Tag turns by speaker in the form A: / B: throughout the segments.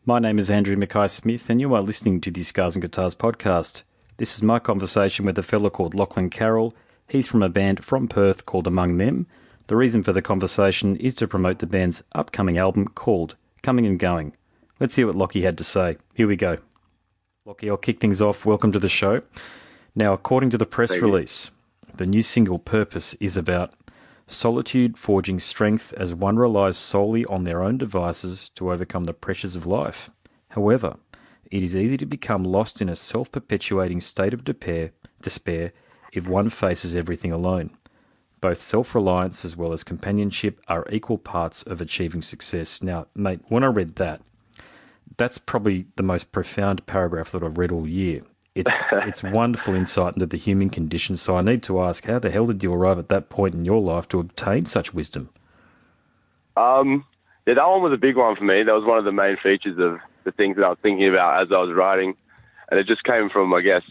A: My name is Andrew Mackay-Smith, and you are listening to the Scars and Guitars podcast. This is my conversation with a fellow called Lachlan Carroll. He's from a band from Perth called Among Them. The reason for the conversation is to promote the band's upcoming album called Coming and Going. Let's hear what Lachy had to say. Here we go. Lachy, I'll kick things off. Welcome to the show. Now, according to the press release, the new single Purpose is about solitude forging strength as one relies solely on their own devices to overcome the pressures of life. However, it is easy to become lost in a self-perpetuating state of despair if one faces everything alone. Both self-reliance as well as companionship are equal parts of achieving success. Now, mate, when I read that, that's probably the most profound paragraph that I've read all year. It's wonderful insight into the human condition, so I need to ask, how the hell did you arrive at that point in your life to obtain such wisdom?
B: Yeah, that one was a big one for me. That was one of the main features of the things that I was thinking about as I was writing. And it just came from, I guess,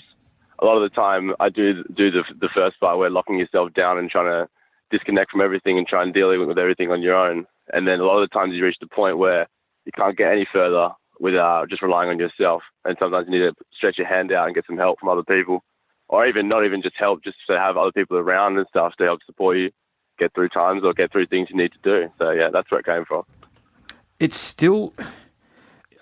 B: a lot of the time I do the first part where locking yourself down and trying to disconnect from everything and try and deal with everything on your own. And then a lot of the times you reach the point where you can't get any further without just relying on yourself. And sometimes you need to stretch your hand out and get some help from other people, or even not even just help, just to have other people around and stuff to help support you get through times or get through things you need to do. So yeah, that's where it came from.
A: It's still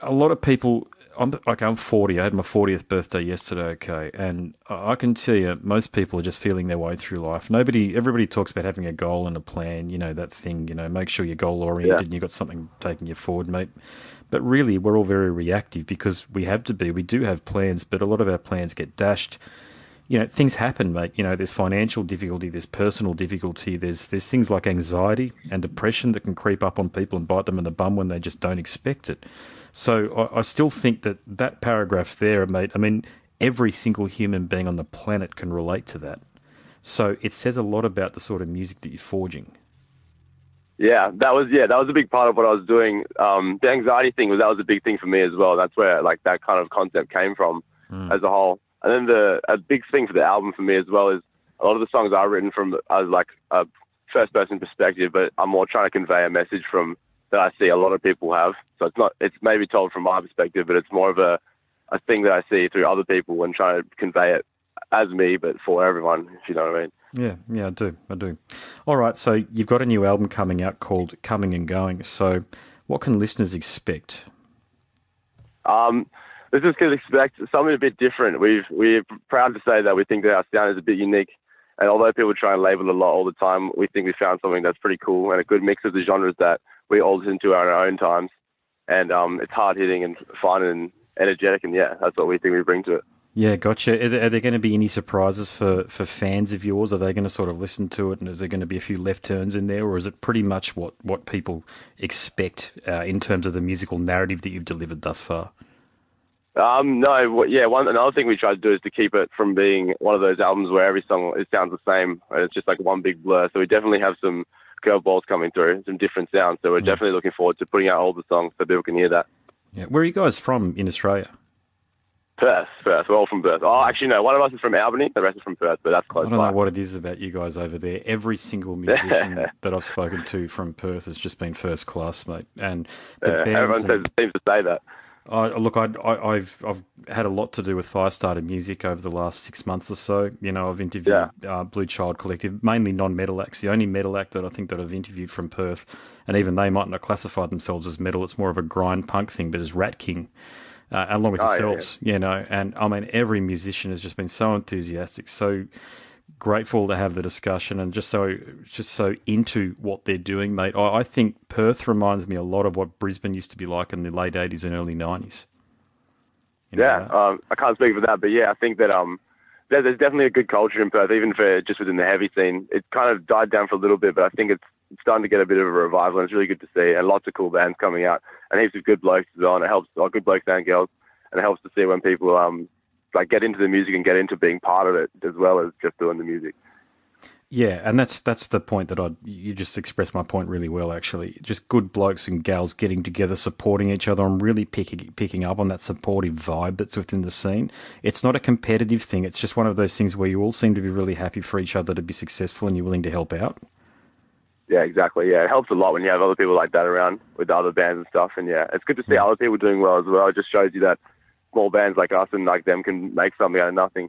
A: a lot of people. I'm 40. I had my 40th birthday yesterday. Okay, and I can tell you, most people are just feeling their way through life. Everybody talks about having a goal and a plan. You know that thing. You know, make sure you're goal oriented and you've got something taking you forward, mate. But really, we're all very reactive because we have to be. We do have plans, but a lot of our plans get dashed. You know, things happen, mate. You know, there's financial difficulty, there's personal difficulty, there's things like anxiety and depression that can creep up on people and bite them in the bum when they just don't expect it. So I still think that paragraph there, mate, I mean, every single human being on the planet can relate to that. So it says a lot about the sort of music that you're forging.
B: Yeah, that was a big part of what I was doing. The anxiety thing that was a big thing for me as well. That's where like that kind of concept came from as a whole. And then a big thing for the album for me as well is a lot of the songs I've written from as like a first person perspective, but I'm more trying to convey a message from that I see a lot of people have. So it's maybe told from my perspective, but it's more of a thing that I see through other people and trying to convey it as me, but for everyone, if you know what I mean.
A: Yeah, I do. All right, so you've got a new album coming out called Coming and Going. So what can listeners expect?
B: Listeners can expect something a bit different. We're proud to say that we think that our sound is a bit unique. And although people try and label a lot all the time, we think we found something that's pretty cool and a good mix of the genres that we all listen to at our own times. And it's hard-hitting and fun and energetic, and yeah, that's what we think we bring to it.
A: Yeah, gotcha. Are there going to be any surprises for fans of yours? Are they going to sort of listen to it, and is there going to be a few left turns in there, or is it pretty much what people expect in terms of the musical narrative that you've delivered thus far?
B: No, yeah. Another thing we try to do is to keep it from being one of those albums where every song it sounds the same. It's just like one big blur. So we definitely have some curveballs coming through, some different sounds. So we're definitely looking forward to putting out all the songs so people can hear that.
A: Yeah, where are you guys from in Australia?
B: Perth. We're all from Perth. Oh, actually, no. One of us is from Albany. The rest is from Perth, but that's close by.
A: I don't know what it is about you guys over there. Every single musician that I've spoken to from Perth has just been first class, mate. And
B: everyone seems to say that.
A: Look, I've had a lot to do with Firestarter Music over the last 6 months or so. You know, I've interviewed Blue Child Collective, mainly non-metal acts. The only metal act that I think that I've interviewed from Perth, and even they might not classify themselves as metal. It's more of a grind punk thing, but as Rat King. Along with yourselves, you know, and I mean, every musician has just been so enthusiastic, so grateful to have the discussion, and just so into what they're doing, mate. I think Perth reminds me a lot of what Brisbane used to be like in the late 80s and early 90s.
B: I can't speak for that, but yeah, I think that there's definitely a good culture in Perth, even for just within the heavy scene. It kind of died down for a little bit, but I think it's starting to get a bit of a revival, and it's really good to see, and lots of cool bands coming out, and heaps of good blokes as well, and it helps, good blokes and girls, and it helps to see when people like get into the music and get into being part of it as well as just doing the music.
A: Yeah, and that's the point that you just expressed my point really well, actually. Just good blokes and gals getting together, supporting each other, and really picking up on that supportive vibe that's within the scene. It's not a competitive thing. It's just one of those things where you all seem to be really happy for each other to be successful, and you're willing to help out.
B: Yeah, exactly. Yeah, it helps a lot when you have other people like that around with the other bands and stuff. And yeah, it's good to see other people doing well as well. It just shows you that small bands like us and like them can make something out of nothing.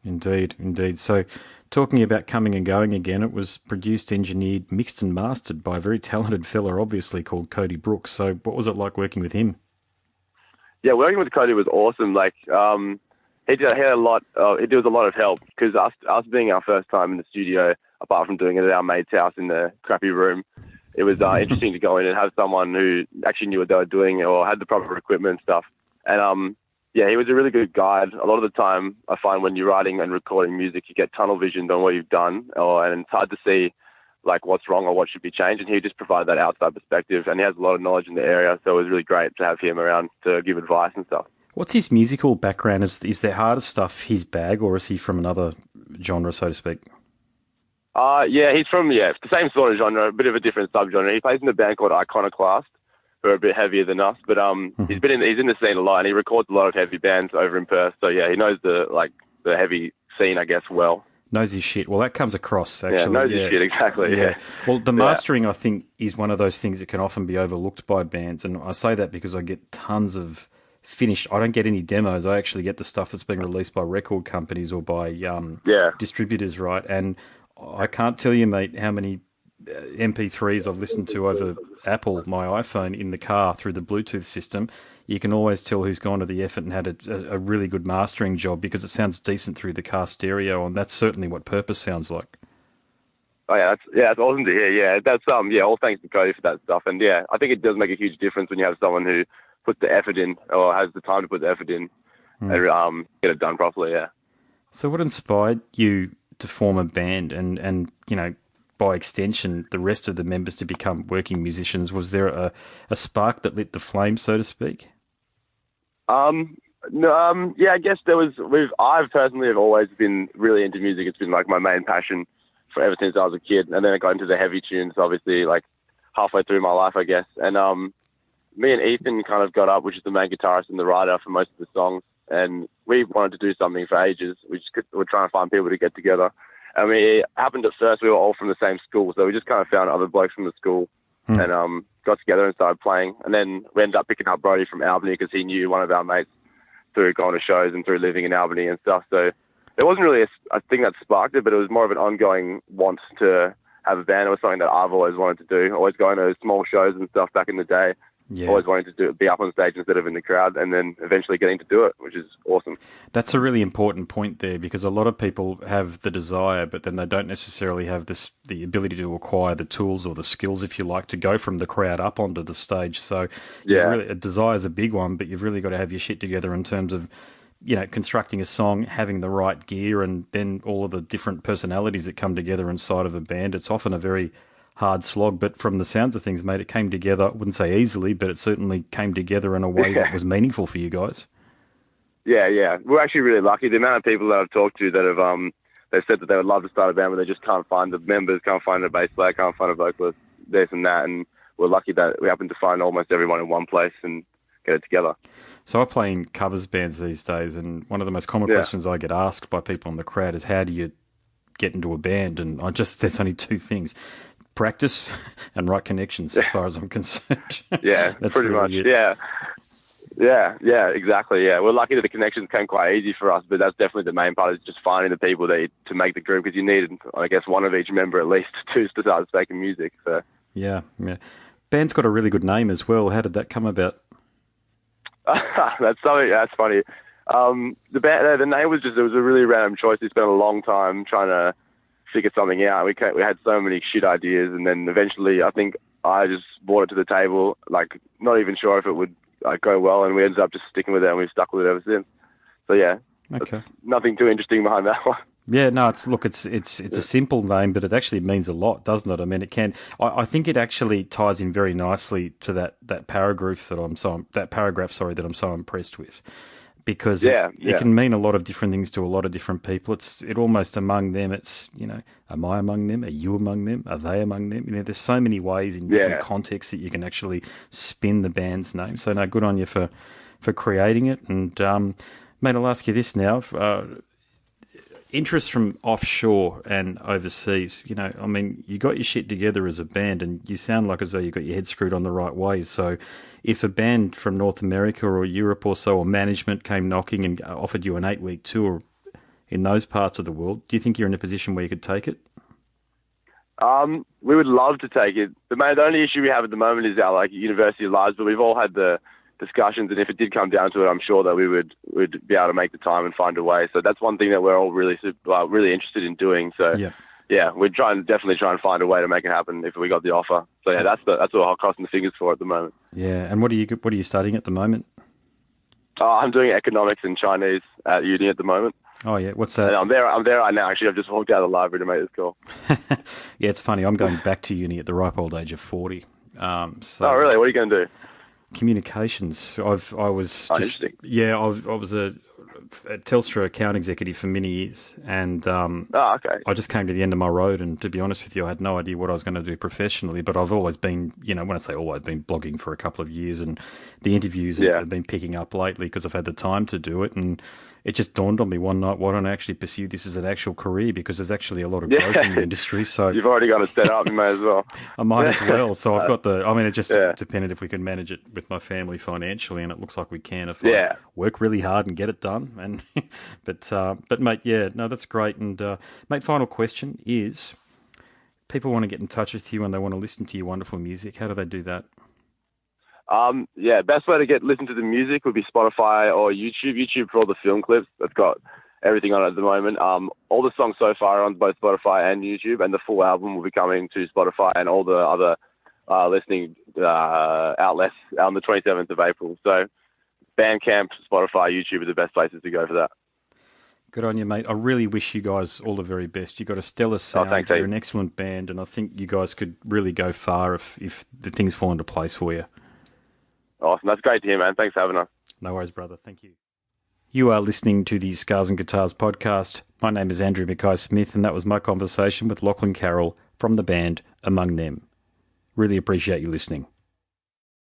A: Indeed, indeed. So, talking about coming and going again, it was produced, engineered, mixed and mastered by a very talented fella, obviously, called Cody Brooks. So, what was it like working with him?
B: Yeah, working with Cody was awesome. Like, he had a lot. It was a lot of help because us being our first time in the studio, apart from doing it at our mate's house in the crappy room, it was interesting to go in and have someone who actually knew what they were doing or had the proper equipment and stuff. And yeah, he was a really good guide. A lot of the time, I find when you're writing and recording music, you get tunnel visioned on what you've done, and it's hard to see like what's wrong or what should be changed. And he just provided that outside perspective, and he has a lot of knowledge in the area, so it was really great to have him around to give advice and stuff.
A: What's his musical background? Is the harder stuff his bag, or is he from another genre, so to speak?
B: Yeah, he's from it's the same sort of genre, a bit of a different subgenre. He plays in a band called Iconoclast, who are a bit heavier than us, but he's in the scene a lot, and he records a lot of heavy bands over in Perth. So yeah, he knows the heavy scene, I guess, well.
A: Knows his shit. Well, that comes across, actually.
B: Yeah, knows his shit, exactly, yeah.
A: Well, the mastering, I think, is one of those things that can often be overlooked by bands, and I say that because I get tons of finished. I don't get any demos. I actually get the stuff that's being released by record companies or by distributors, right? And I can't tell you, mate, how many MP3s I've listened to over Apple, my iPhone, in the car through the Bluetooth system. You can always tell who's gone to the effort and had a really good mastering job because it sounds decent through the car stereo, and that's certainly what Purpose sounds like.
B: Oh yeah, that's awesome to hear. Yeah, that's all thanks to Cody for that stuff. And yeah, I think it does make a huge difference when you have someone who puts the effort in or has the time to put the effort in and get it done properly. Yeah.
A: So, what inspired you to form a band, and by extension, the rest of the members to become working musicians? Was there a spark that lit the flame, so to speak?
B: No, yeah, I guess there was. I personally have always been really into music. It's been like my main passion for ever since I was a kid. And then I got into the heavy tunes, obviously, like halfway through my life, I guess. And me and Ethan kind of got up, which is the main guitarist and the writer for most of the songs. And we wanted to do something for ages. We're trying to find people to get together. And it happened at first, we were all from the same school, so we just kind of found other blokes from the school and got together and started playing. And then we ended up picking up Brody from Albany because he knew one of our mates through going to shows and through living in Albany and stuff. So there wasn't really a thing that sparked it, but it was more of an ongoing want to have a band. It was something that I've always wanted to do, always going to small shows and stuff back in the day. Yeah. Always wanting to be up on stage instead of in the crowd, and then eventually getting to do it, which is awesome.
A: That's a really important point there, because a lot of people have the desire, but then they don't necessarily have the ability to acquire the tools or the skills, if you like, to go from the crowd up onto the stage. So a desire is a big one, but you've really got to have your shit together in terms of constructing a song, having the right gear, and then all of the different personalities that come together inside of a band. It's often a very hard slog, but from the sounds of things, mate, it came together, I wouldn't say easily, but it certainly came together in a way that was meaningful for you guys.
B: Yeah. We're actually really lucky. The amount of people that I've talked to that have they've said that they would love to start a band, but they just can't find the members, can't find a bass player, can't find a vocalist, this and that, and we're lucky that we happen to find almost everyone in one place and get it together.
A: So I play in covers bands these days, and one of the most common questions I get asked by people in the crowd is, how do you get into a band? And there's only two things: practice and right connections, as far as I'm concerned.
B: Yeah, that's pretty much. Yeah, exactly. Yeah, we're lucky that the connections came quite easy for us, but that's definitely the main part, is just finding the people to make the group, because you need, I guess, one of each member at least to start making music. So
A: yeah. Band's got a really good name as well. How did that come about?
B: That's funny. The name was it was a really random choice. We spent a long time trying to figure something out. We had so many shit ideas, and then eventually I think I just brought it to the table, like not even sure if it would go well, and we ended up just sticking with it, and we've stuck with it ever since. So yeah, okay. Nothing too interesting behind that one.
A: Yeah, no, it's a simple name, but it actually means a lot, doesn't it? I mean, it can. I think it actually ties in very nicely to that paragraph that I'm so impressed with, because it can mean a lot of different things to a lot of different people. It almost among them. It's am I among them? Are you among them? Are they among them? There's so many ways in different contexts that you can actually spin the band's name. So no, good on you for creating it. And mate, I'll ask you this now. interest from offshore and overseas. You know, I mean, you got your shit together as a band, and you sound like as though you got your head screwed on the right way. So, if a band from North America or Europe or so, or management came knocking and offered you an 8-week tour in those parts of the world, do you think you're in a position where you could take it?
B: We would love to take it. The only issue we have at the moment is our university lives, but we've all had the discussions, and if it did come down to it, I'm sure that we'd be able to make the time and find a way. So that's one thing that we're all really interested in doing. So yeah, we'd definitely try and find a way to make it happen if we got the offer. So yeah, that's what I'm crossing the fingers for at the moment.
A: Yeah, and what are you studying at the moment?
B: I'm doing economics and Chinese at uni at the moment.
A: Oh yeah, what's that?
B: And I'm there right now. Actually, I've just walked out of the library to make this call.
A: Yeah, it's funny. I'm going back to uni at the ripe old age of 40.
B: Oh really? What are you going to do?
A: Communications. I was a Telstra account executive for many years, and
B: okay.
A: I just came to the end of my road. And to be honest with you, I had no idea what I was going to do professionally. But I've always been, when I say always, been blogging for a couple of years, and the interviews have been picking up lately because I've had the time to do it. And it just dawned on me one night, why don't I actually pursue this as an actual career? Because there's actually a lot of growth in the industry. So
B: you've already got it set up, you may as well.
A: I might as well. So I've got it just depended if we could manage it with my family financially, and it looks like we can if I work really hard and get it done. And but mate, that's great. And mate, final question is, people want to get in touch with you and they want to listen to your wonderful music. How do they do that?
B: Best way to listen to the music would be Spotify or YouTube. YouTube for all the film clips. That's got everything on it at the moment. All the songs so far are on both Spotify and YouTube, and the full album will be coming to Spotify and all the other listening outlets on the 27th of April. So Bandcamp, Spotify, YouTube are the best places to go for that.
A: Good on you, mate. I really wish you guys all the very best. You've got a stellar sound.
B: Thanks,
A: You're an excellent band, and I think you guys could really go far if the things fall into place for you.
B: Awesome. That's great to hear, man. Thanks for having us.
A: No worries, brother. Thank you. You are listening to the Scars and Guitars podcast. My name is Andrew Mackay-Smith, and that was my conversation with Lachlan Carroll from the band Among Them. Really appreciate you listening.